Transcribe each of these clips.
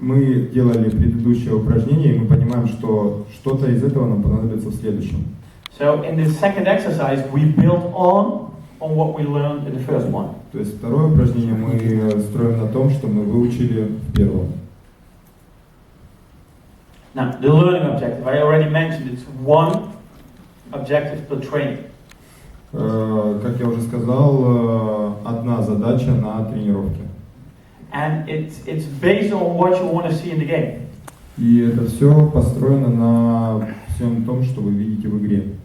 мы делали предыдущее упражнение, и мы понимаем, что что-то из этого нам понадобится в следующем. So in the second exercise, we build on what we learned in the first one. То есть второе упражнение мы строим на том, что мы выучили в первом. Now, the learning objective, I already mentioned, it's one objective per training. Как я уже сказал, одна задача на тренировке. And it's based on what you want to see in the game. И это все построено на всем том, что вы видите в игре.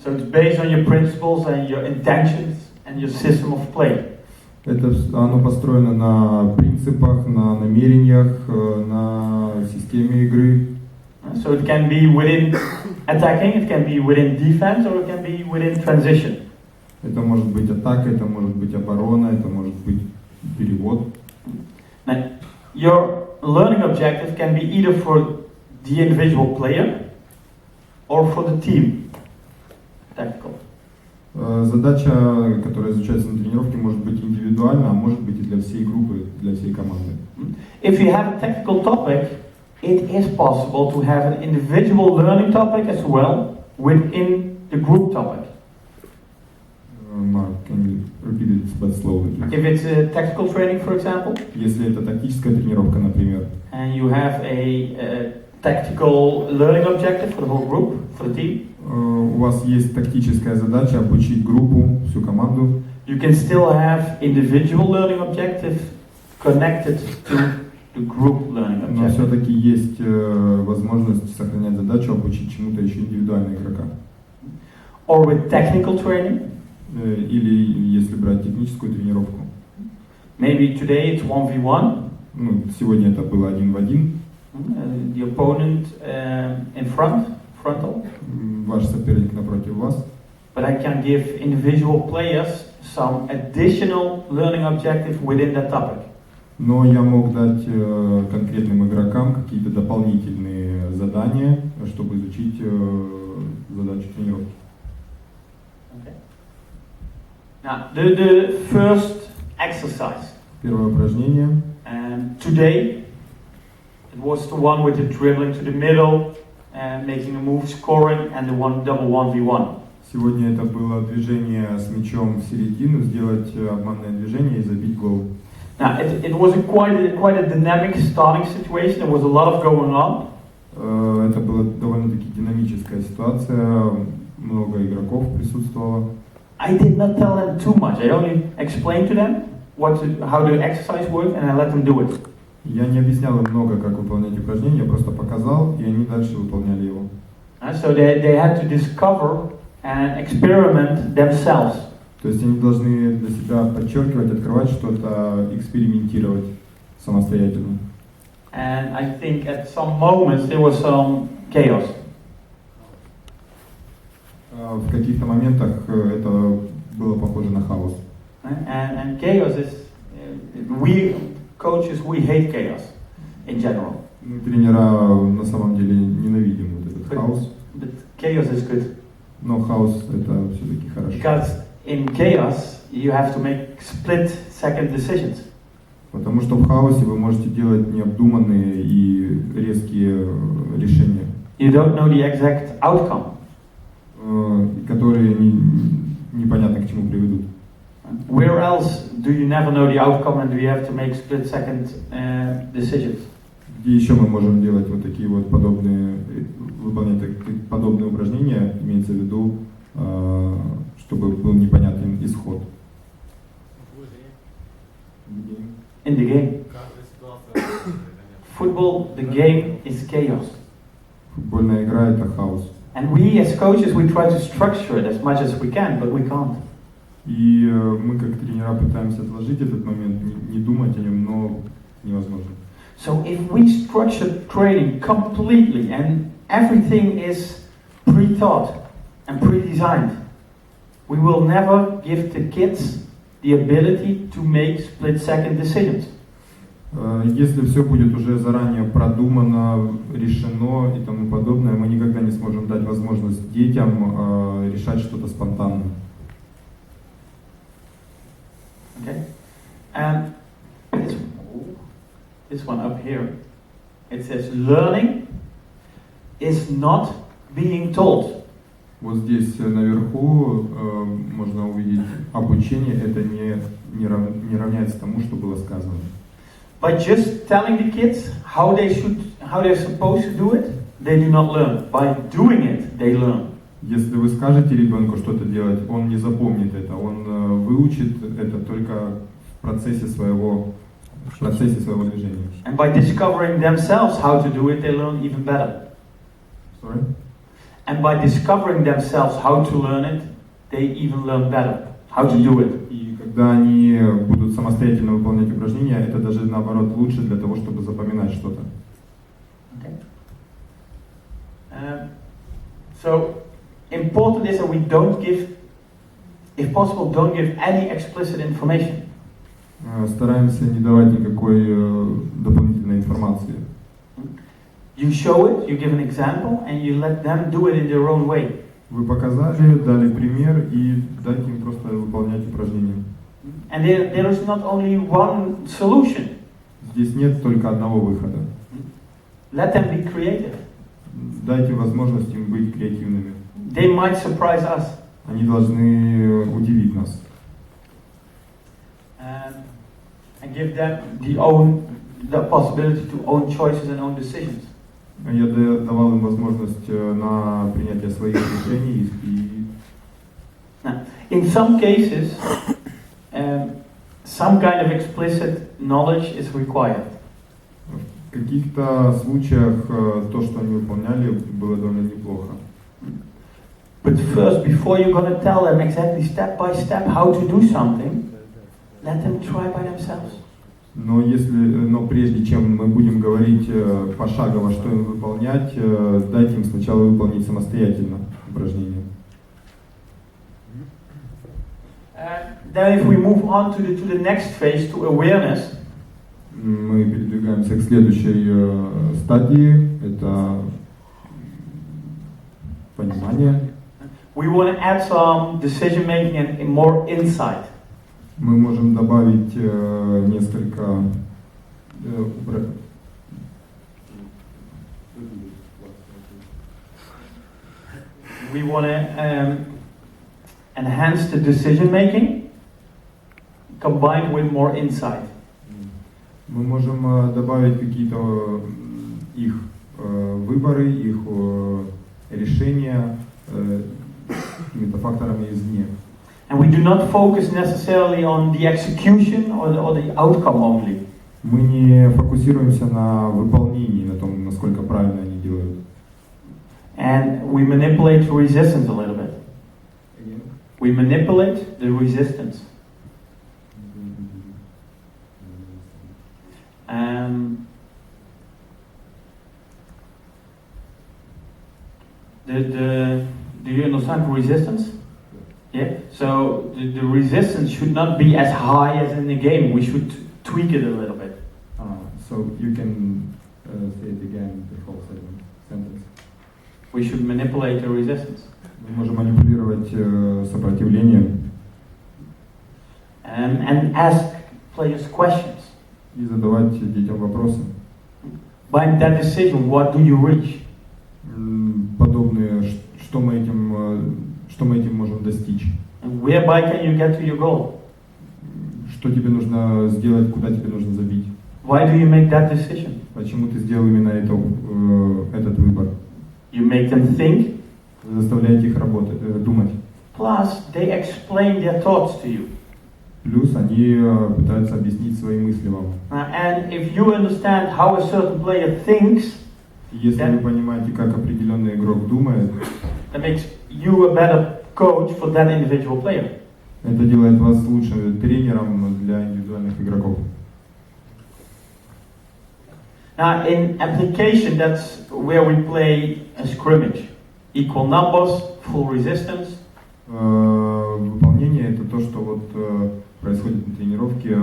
So it's based on your principles and your intentions and your system of play. Это оно построено на принципах, на намерениях, на системе игры. So it can be within attacking, it can be within defense, or it can be within transition. Это может быть атака, это может быть оборона, это может быть перевод. Now, your learning objective can be either for the individual player or for the team. Tactical. Задача, которая изучается на тренировке, может быть индивидуальна, а может быть и для всей группы, для всей команды. If you have a tactical topic, it is possible to have an individual learning topic as well within the group topic. Mark, can you repeat it but slowly, please? If it's a tactical training, for example, Если это тактическая тренировка, например, and you have a tactical learning objective for the whole group, for the team, у вас есть тактическая задача обучить группу, всю команду. you can still have individual learning objective connected to the group learning Но objective. все-таки есть возможность сохранять задачу обучить чему-то еще индивидуально игрока. Or with technical training, Или если брать техническую тренировку. maybe today it's 1v1, Ну, сегодня это было 1 в 1. the opponent in frontal. Ваш соперник напротив вас. But I can give individual players some additional learning objective within that topic. Но я мог дать конкретным игрокам какие-то дополнительные задания, чтобы изучить задачу тренировки. Okay. Now, the first exercise. Первое упражнение. Today, it was the one with the dribbling to the middle, making a move, scoring, and the double 1v1. Сегодня это было движение с мячом в середину, сделать обманное движение и забить гол. Now, it was quite a dynamic starting situation. There was a lot of going on. Это была довольно-таки динамическая ситуация, много игроков присутствовало. I did not tell them too much. I only explained to them how the exercise worked, and I let them do it. Я не объяснял им много, как выполнять упражнение, я просто показал, и они дальше выполняли его. So they had to discover and experiment themselves. То есть они должны для себя подчеркивать, открывать что-то, экспериментировать самостоятельно. And I think at some moments there was some chaos. В каких-то моментах это было похоже на хаос. And chaos is, we coaches, we hate chaos in general. Мы тренера на самом деле ненавидим вот этот хаос. But chaos is good. Но хаос это все-таки хорошо. Because in chaos you have to make split-second decisions. Потому что в хаосе вы можете делать необдуманные и резкие решения. You don't know the exact outcome. Которые непонятно к чему приведут. Where else do you never know the outcome and do you have to make split-second decisions? Где еще мы можем делать вот такие вот подобные, выполнять подобные упражнения, имеется в виду, чтобы был непонятен исход. In the game. Football, the game is chaos. Футбольная игра это хаос. And we as coaches, we try to structure it as much as we can, but we can't. И мы как тренера пытаемся отложить этот момент, не думать о нем, но невозможно. So if we structure training completely and everything is pre-thought and pre-designed, we will never give the kids the ability to make split-second decisions. Если все будет уже заранее продумано, решено и тому подобное, мы никогда не сможем дать возможность детям решать что-то спонтанно. Okay. And this one up here, it says learning is not being told. Вот здесь наверху можно увидеть обучение, это не равняется тому, что было сказано. By just telling the kids how they're supposed to do it, they do not learn. By doing it, they learn. Если вы скажете ребенку что-то делать, он не запомнит это, он выучит это только в процессе своего движения. And by discovering themselves how to do it, they learn even better. Sorry? And by discovering themselves how to learn it, they even learn better how to do it. И когда они будут самостоятельно выполнять упражнения, это даже наоборот лучше для того, чтобы запоминать что-то. Okay. So important is that we don't give, if possible, don't give any explicit information. Стараемся не давать никакой дополнительной информации. You show it, you give an example, and you let them do it in their own way. Вы показали, дали пример и дайте им просто выполнять упражнения. And there is not only one solution. Здесь нет только одного выхода. Let them be creative. Дайте возможность им быть креативными. They might surprise us. Они должны удивить нас. And give them the possibility to own choices and own decisions. Я давал им возможность на принятие своих решений. Now, in some cases, some kind of explicit knowledge is required. В каких-то случаях то, что они выполняли, было довольно неплохо. But first, before you're going to tell them exactly step by step how to do something, let them try by themselves. Но прежде чем мы будем говорить пошагово, что им выполнять, дайте им сначала выполнить самостоятельно упражнение. Then if we move on to the next phase, to awareness. Мы передвигаемся к следующей стадии, это понимание. We want to add some decision making and more insight. Мы можем добавить несколько We want to enhance the decision making combined with more insight. Мы можем добавить какие-то их выборы, их решения какими-то факторами извне. And we do not focus necessarily on the execution or the outcome only. Мы не фокусируемся на выполнении, на том, насколько правильно они делают. And we manipulate the resistance a little bit. We manipulate the resistance. Do you understand resistance? Yeah. So the resistance should not be as high as in the game. We should tweak it a little bit. So you can say it again, the whole sentence. We should manipulate the resistance. Мы можем манипулировать сопротивлением. And ask players questions. И задавать детям вопросы. By that decision, what do you reach? Подобные, что мы этим можем достичь? And whereby can you get to your goal? Что тебе нужно сделать, куда тебе нужно забить? Why do you make that decision? Почему ты сделал именно этот выбор? You make them think. Заставляете их думать. Plus, they explain their thoughts to you. Плюс они пытаются объяснить свои мысли вам. And if you understand how a certain player thinks, если вы понимаете, как определенный игрок думает, that makes you a better coach for that individual player. Это делает вас лучшим тренером для индивидуальных игроков. Now, in application, that's where we play a scrimmage. Equal numbers, full resistance. Выполнение это то, что вот происходит на тренировке,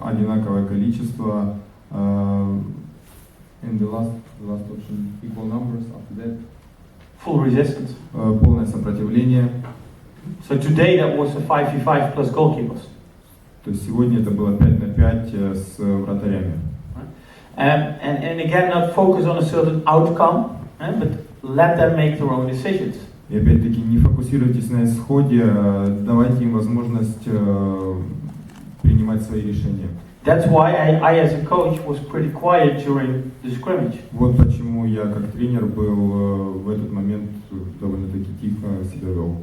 одинаковое количество. In the last option, equal numbers. After that, full resistance. Полное сопротивление. So today that was a 5v5 plus goalkeepers. То есть сегодня это было 5 на 5 с вратарями. And again, not focus on a certain outcome, but let them make their own decisions. И опять-таки не фокусируйтесь на исходе, давайте им возможность принимать свои решения. That's why I as a coach was pretty quiet during the scrimmage. Вот почему я как тренер был в этот момент довольно-таки тихо себя вел.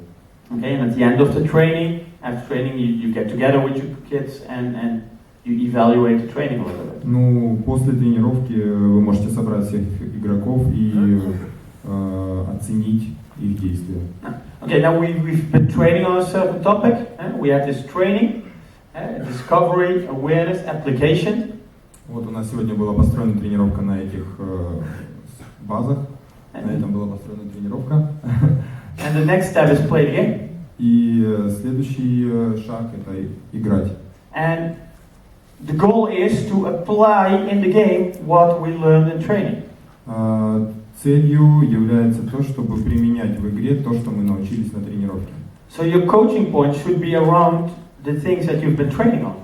Okay, and at the end of the training, after training, you get together with your kids and you evaluate the training a little bit. Ну, после тренировки вы можете собрать всех игроков и оценить их действия. Okay, now we've been training on a certain topic. We had this training, discovery, awareness, application. Вот у нас сегодня была построена тренировка на этих базах. На этом была построена тренировка. And the next step is play the game. И следующий шаг это играть. And the goal is to apply in the game what we learned in training. Целью является то, чтобы применять в игре то, что мы научились на тренировке. So your coaching point should be around the things that you've been training on.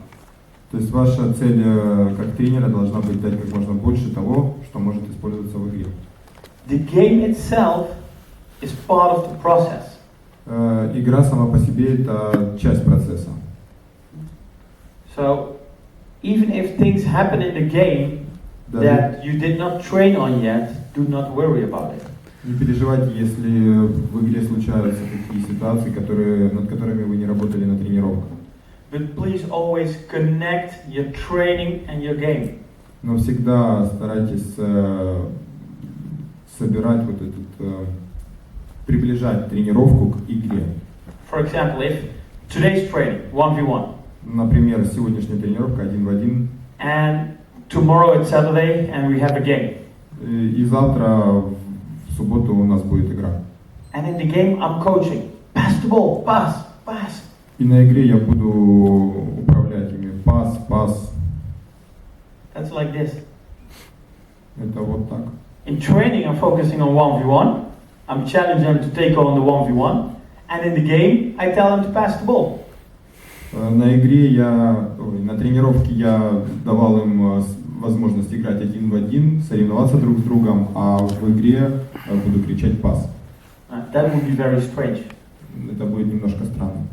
То есть ваша цель как тренера должна быть дать как можно больше того, что может использоваться в игре. The game itself is part of the process. Игра сама по себе это часть процесса. So even if things happen in the game that you did not train on yet, do not worry about it. Не переживайте, если в игре случаются такие ситуации, над которыми вы не работали на тренировках. But please always connect your training and your game. Но всегда старайтесь собирать вот этот, приближать тренировку к игре. For example, if today's training 1v1. Например, сегодняшняя тренировка 1 в 1. And tomorrow it's Saturday and we have a game. И завтра в субботу у нас будет игра. And in the game I'm coaching. Pass the ball, pass, pass. И на игре я буду управлять ими. Пас, пас. That's like this. Это вот так. In training I'm focusing on 1v1. I'm challenging them to take on the 1v1. And in the game I tell them to pass the ball. На игре на тренировке я давал им возможность играть 1 в 1, соревноваться друг с другом, а в игре буду кричать пас. That would be very strange. Это будет немножко странно.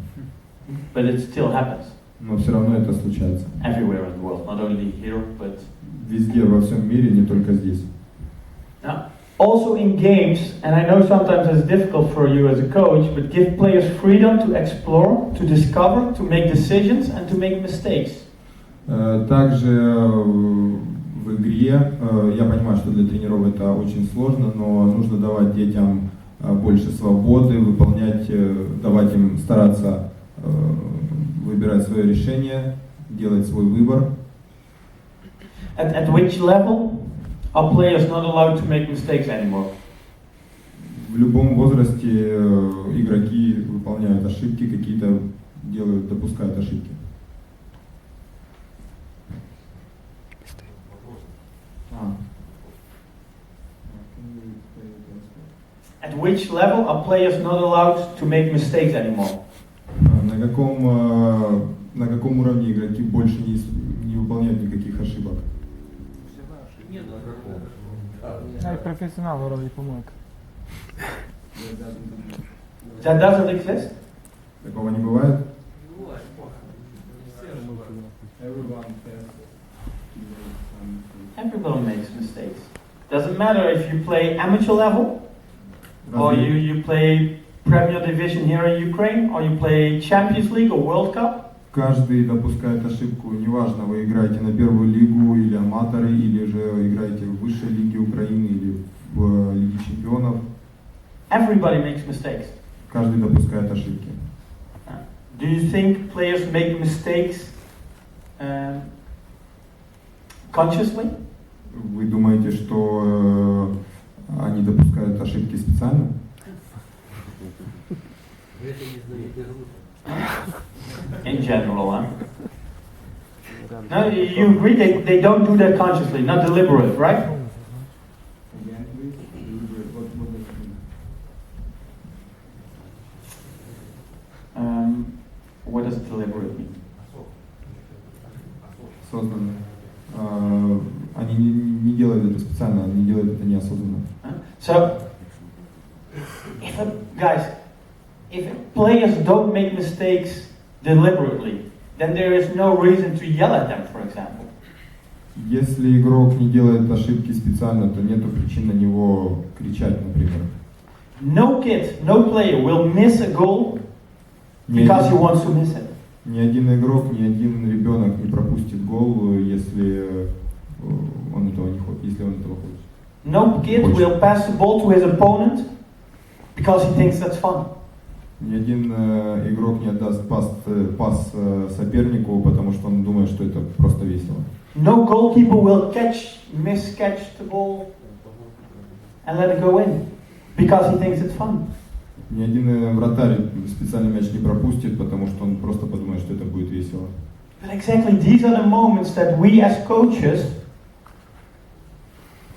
But it still happens. Но все равно это случается. Everywhere in the world, not only here, but Везде, во всем мире, не только здесь. now, also in games, and I know sometimes it's difficult for you as a coach, but give players freedom to explore, to discover, to make decisions, and to make mistakes. Также в игре, я понимаю, что для тренеров это очень сложно, но нужно давать детям больше свободы, давать им стараться выбирать свое решение, делать свой выбор. At which level are players not allowed to make mistakes anymore? В любом возрасте игроки выполняют ошибки, какие-то допускают ошибки. At which level are players not allowed to make mistakes anymore? На каком уровне игроки больше не выполняют никаких ошибок? Профессионал уровня помойка. That doesn't exist? Такого не бывает? Everyone makes mistakes. Doesn't matter if you play amateur level, or you play Premier Division here in Ukraine, or you play Champions League or World Cup. Каждый допускает ошибку, неважно, вы играете на первую лигу или аматоры, или же играете в высшей лиге Украины или в Лиге чемпионов. Everybody makes mistakes. Каждый допускает ошибки. Do you think players make mistakes consciously? Вы думаете, что они допускают ошибки специально? In general, huh? No, you agree they don't do that consciously, not deliberate, right? What does deliberate mean? Созданы. Они не делают это специально, они делают это неосознанно. So, if players don't make mistakes deliberately, then there is no reason to yell at them, for example. Если игрок не делает ошибки специально, то нету причин на него кричать, например. No kid, no player will miss a goal because he wants to miss it. Ни один игрок, ни один ребенок не пропустит гол, если он этого не хочет, если он этого хочет. No kid will pass the ball to his opponent because he thinks that's fun. Ни один игрок не отдаст пас сопернику, потому что он думает, что это просто весело. No goalkeeper will miscatch the ball and let it go in because he thinks it's fun. Ни один вратарь специально мяч не пропустит, потому что он просто подумает, что это будет весело. But exactly these are the moments that we as coaches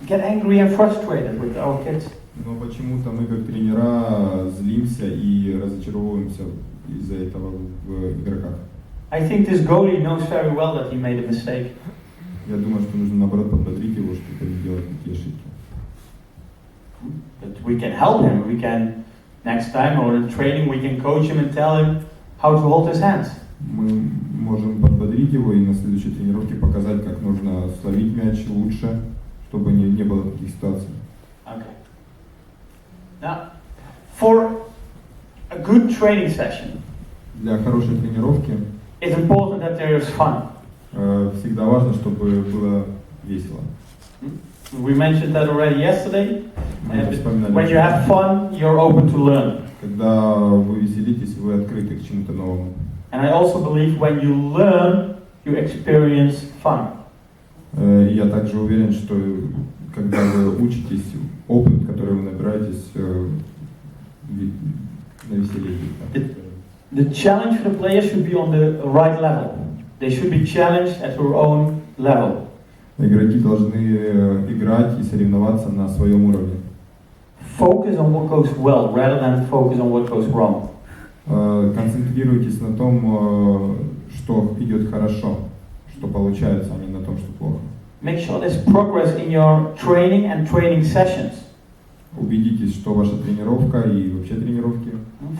get angry and frustrated with our kids. Но почему-то мы как тренера злимся и разочаровываемся из-за этого в игроках. I think this goalie knows very well that he made a mistake. Я думаю, что нужно наоборот подбодрить его, чтобы не делать такие ошибки. But we can help him. We can next time or in training we can coach him and tell him how to hold his hands. Мы можем подбодрить его и на следующей тренировке показать, как нужно словить мяч лучше, чтобы не было таких ситуаций. Okay. Now, for a good training session, Для хорошей тренировки it's important that there is fun. Всегда важно, чтобы было весело. We mentioned that already yesterday. Мы это вспоминали. When you have fun, you're open to learn. Когда вы веселитесь, вы открыты к чему-то новому. And I also believe when you learn, you experience fun. Я также уверен, что когда вы учитесь, опыт, который вы набираетесь, на веселье. The challenge for the players should be on the right level. They should be challenged at their own level. Игроки должны играть и соревноваться на своем уровне. Focus on what goes well rather than focus on what goes wrong. Концентрируйтесь на том, что идет хорошо, что получается, а не на том, что плохо. Make sure there's progress in your training and training sessions. Убедитесь, что ваша тренировка и вообще тренировки.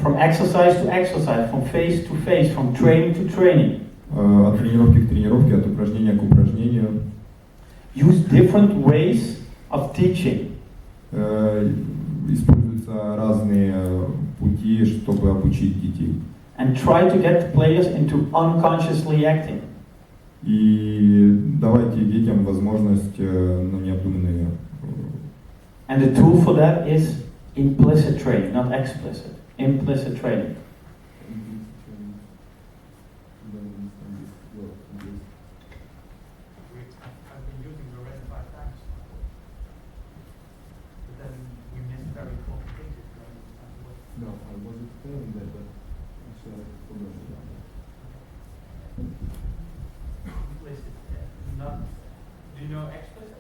From exercise to exercise, from phase to phase, from training to training. От тренировки к тренировке, от упражнения к упражнению. Use different ways of teaching. Используются разные пути, чтобы обучить детей. And try to get the players into unconsciously acting. И давайте детям возможность на необдуманные. And the tool for that is implicit training, not explicit. Implicit training. Do you know explicit?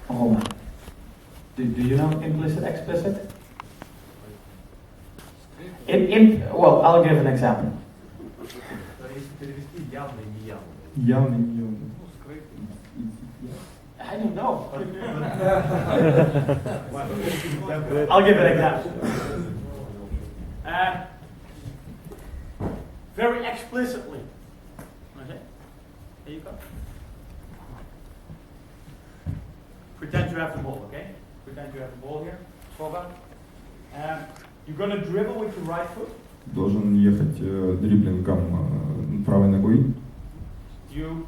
Hold on. Do you know implicit, explicit? Well, I'll give an example. Явно, неявно. I don't know. I'll give an example. Very explicitly. Okay? Here you go. Pretend you have the ball, okay? Pretend you have the ball here. Forward. You're going to dribble with your right foot. Должен ехать дриблингом правой ногой. You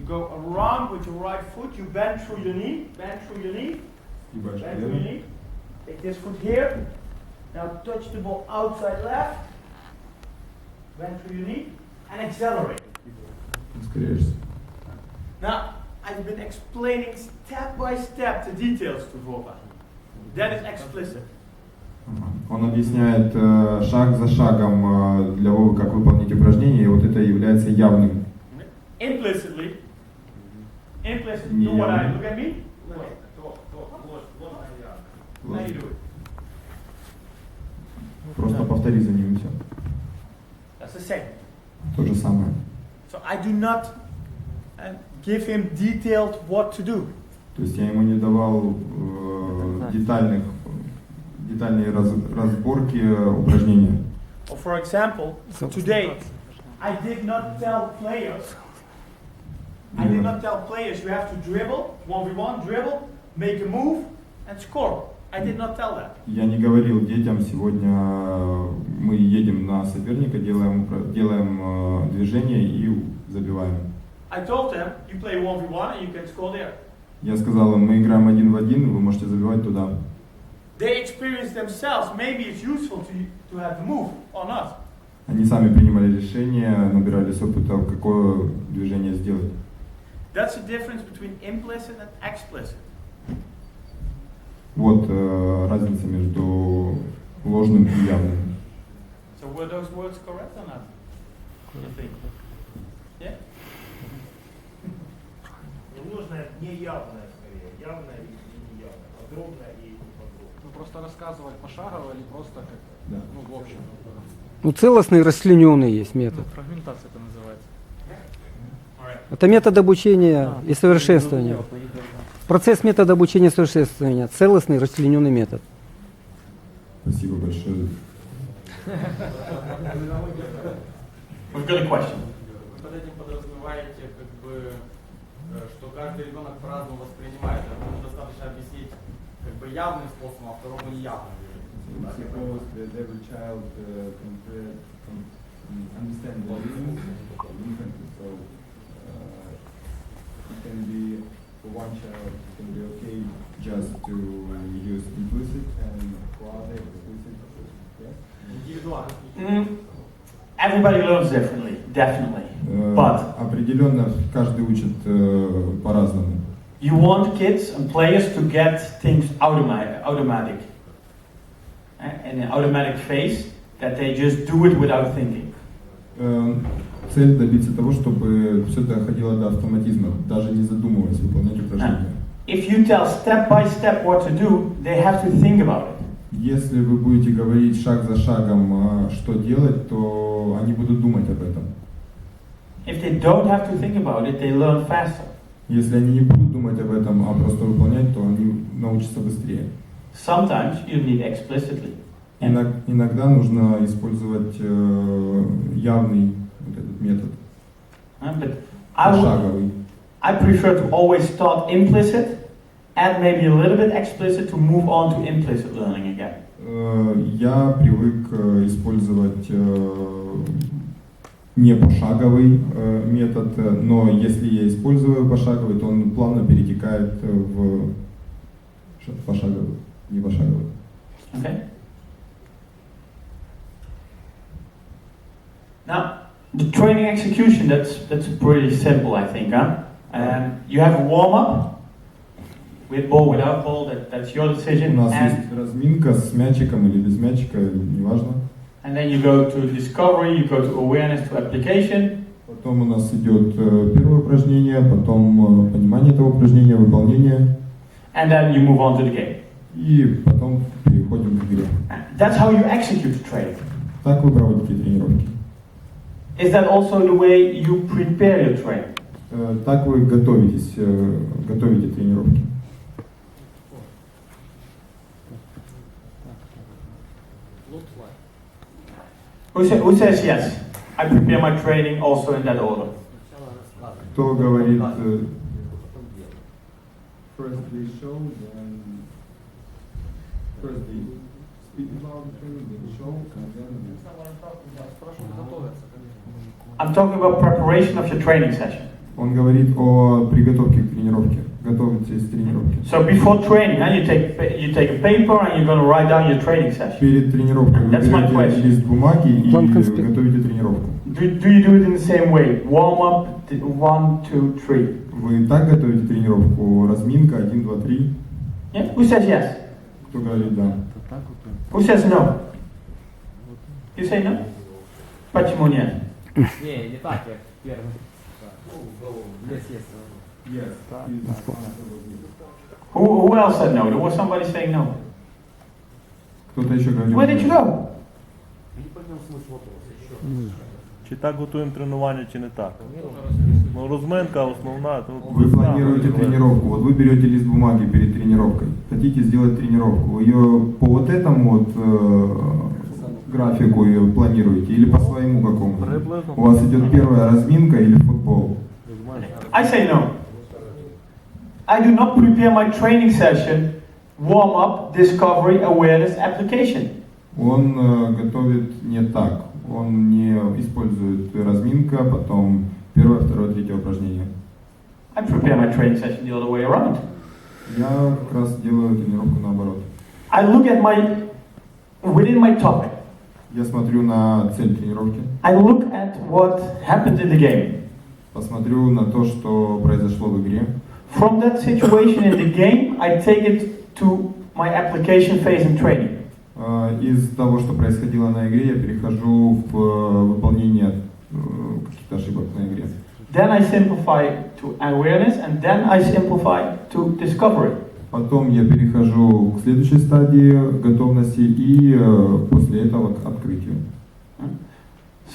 go around with your right foot. You bend through your knee. Bend through your knee. Bend through your knee. Take this foot here. Now touch the ball outside left. Bend through your knee and accelerate. Ускоряешься. Now, I've been explaining step by step the details to Vova. That is explicit. Он объясняет шаг за шагом для Вовы, как выполнить упражнение, и вот это является явным. Implicitly. Implicitly. Do what I look at me. How you do it? Просто повтори за ним и все. That's the same. То же самое. So I do not give him detailed what to do. То есть я ему не давал детальные разборки упражнения. Or for example, today I did not tell players you have to dribble, 1v1, dribble, make a move and score. I did not tell that. Я не говорил детям, сегодня мы едем на соперника, делаем движение и забиваем. I told them you play 1v1 and you can score there. Я сказал им, мы играем 1 в 1, вы можете забивать туда. They experience themselves. Maybe it's useful to have the move or not. Они сами принимали решение, набирались опыта, какое движение сделать. That's the difference between implicit and explicit. Вот разница между ложным и явным. So were those words correct or not? You think? Yeah? Ложное неявное скорее, явное и неявное, подробное и неподробное. Ну просто рассказывать пошагово или просто как, Да. ну в общем. Ну, целостный расчлененный есть метод. Фрагментация это называется. Это метод обучения и совершенствования. Процесс метода обучения и совершенствования. Целостный расчлененный метод. Спасибо большое. We've got a question. Под этим подразумеваете, как бы, что каждый ребенок по-разному воспринимает. Одному достаточно объяснить как бы явным способом, а второму неявным. Suppose that every child understand the reasons differently. So it can be for one child it can be okay just to use implicit, and for other explicit. Yes. Индивидуально. Everybody learns differently, definitely. But Определенно каждый учит по-разному. you want kids and players to get things automatic. In an automatic phase, that they just do it without thinking. Цель добиться того, чтобы все доходило до автоматизма, даже не задумываясь выполнять упражнения. If you tell step by step what to do, they have to think about it. Если вы будете говорить шаг за шагом, что делать, то они будут думать об этом. If they don't have to think about it, they learn faster. Если они не будут думать об этом, а просто выполнять, то они научатся быстрее. Sometimes you need explicitly. Иногда нужно использовать явный вот этот метод, But пошаговый. I prefer to always start implicit, add maybe a little bit explicit to move on to implicit learning again. Я привык использовать не пошаговый метод, но если я использую пошаговый, то он плавно перетекает в пошаговый, не пошаговый. Okay? Now, the training execution, that's pretty simple, I think, huh? You have a warm-up, with ball, without ball, that's your У decision. нас есть разминка с мячиком или без мячика, неважно. And then you go to discovery, you go to awareness, to application. Потом у нас идет первое упражнение, потом понимание этого упражнения, выполнение. And then you move on to the game. И потом переходим к игре. That's how you execute the training. Так вы проводите тренировки. Is that also the way you prepare your training? Так вы готовите тренировки. Who says yes? I prepare my training also in that order. Кто говорит first we show, then first we speak about the training, then show, and then I'm talking about preparation of your training session. Он говорит о приготовке к тренировке. Готовитесь к тренировке. So before training, you take a paper and you're going to write down your training session. Перед тренировкой вы That's my берете question. лист бумаги и План конспект. готовите тренировку. Do you do it in the same way? Warm up, 1, 2, 3. Вы так готовите тренировку? Разминка, 1, 2, 3. Yeah? Who says yes? Кто говорит да? Who says no? You say no? Почему нет? Не, не так, як первый. Естественно. Yes. Who else said no? There was somebody saying no. Кто-то еще говорит. Where did you go? Чи так готуємо тренування, чи не так? Ну, розминка основна. то Вы планируете тренировку, вот вы берете лист бумаги перед тренировкой, хотите сделать тренировку, ее по вот этому вот графику ее планируете или по своему какому? Приблизно. У вас идет первая разминка или футбол? I say no. I do not prepare my training session, warm up, discovery, awareness, application. Он готовит не так, он не использует разминка, потом первое, второе, третье упражнение. I prepare my training session the other way around. Я как раз делаю тренировку наоборот. I look at within my topic, Я смотрю на цель тренировки, I look at what happened in the game. посмотрю на то, что произошло в игре. From that situation in the game, I take it to my application phase in training. Из того, что происходило на игре, я перехожу в выполнение каких-то ошибок на игре. Then I simplify to awareness, and then I simplify to discovery. Потом я перехожу к следующей стадии готовности и после этого к открытию.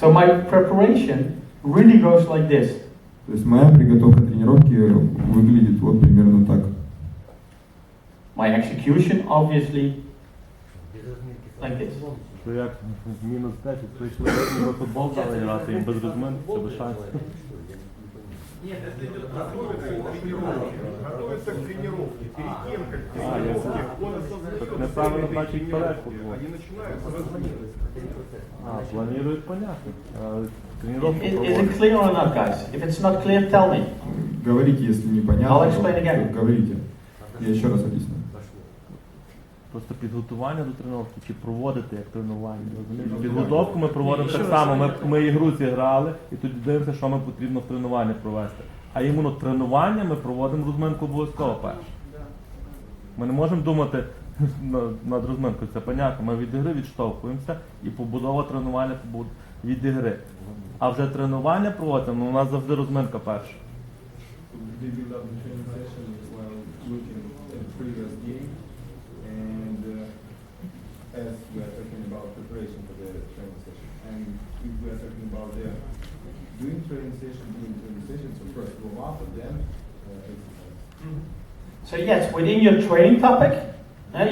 So my preparation really goes like this. То есть моя подготовка тренировки выглядит вот примерно так. My execution, obviously, like this. Що як мінус 10, прийшли на футбол дали грати, їм без розминки, це без шансів. Готовятся к тренировке. Перед тем, как А, я це так неправильно бачить вперед футбол. они начинают с разминки. А, планують, понятно. А тренировку Is it проводять. clear or not, guys? If it's not clear, tell me. Говорите, если непонятно. I'll explain again. Говорите. Я еще раз объясню. Просто підготування до тренування чи проводити як тренування. Розумієте? Підготовку ми проводимо так само. Ми ігру зіграли і тоді дивимося, що нам потрібно в тренуванні провести. А іменно тренування ми проводимо розминку обов'язково перше. Ми не можемо думати над розминкою, це понятно. Ми від ігри відштовхуємося і побудова тренування від ігри. А вже тренування проводимо, ну, у нас завжди розминка перша. And as we are talking about preparation for the training session, and if we are talking about the doing training session, so first warm up and then exercise. So yes, within your training topic,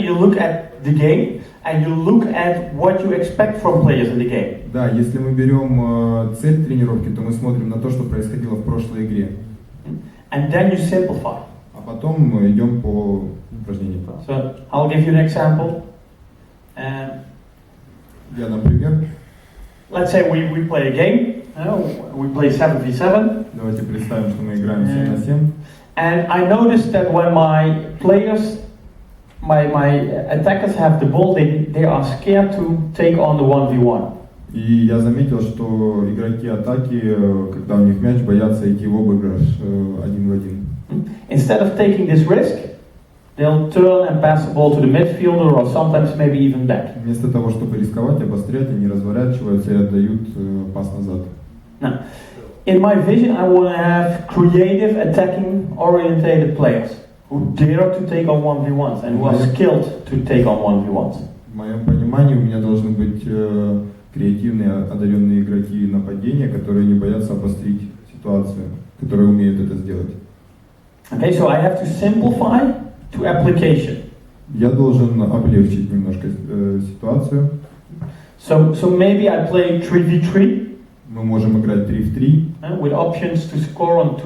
you look at the game and you look at what you expect from players in the game. Да, если мы берем цель тренировки, то мы смотрим на то, что происходило в прошлой игре. And then you simplify. А потом мы идем по упражнениям. So I'll give you an example. Я, например, Let's say we play a game. We play 7v7. давайте представим, что мы играем 7 на 7. And I noticed that when my players, my attackers have the ball, they are scared to take on the 1v1. И я заметил, что игроки атаки, когда у них мяч, боятся идти в обыгрыш один в один. Instead of taking this risk, they'll turn and pass the ball to the midfielder or sometimes maybe even back. Вместо того, чтобы рисковать, обострять, они разворачиваются и отдают пас назад. Now, in my vision, I want to have creative, attacking, orientated players who dare to take on 1v1s and who are skilled to take on 1v1s. В моем понимании у меня должны быть креативные, одаренные игроки нападения, которые не боятся обострить ситуацию, которые умеют это сделать. Okay, so I have to simplify to application. Я должен облегчить немножко ситуацию. So maybe I play 3v3. Мы можем играть 3 в 3. With options to score on two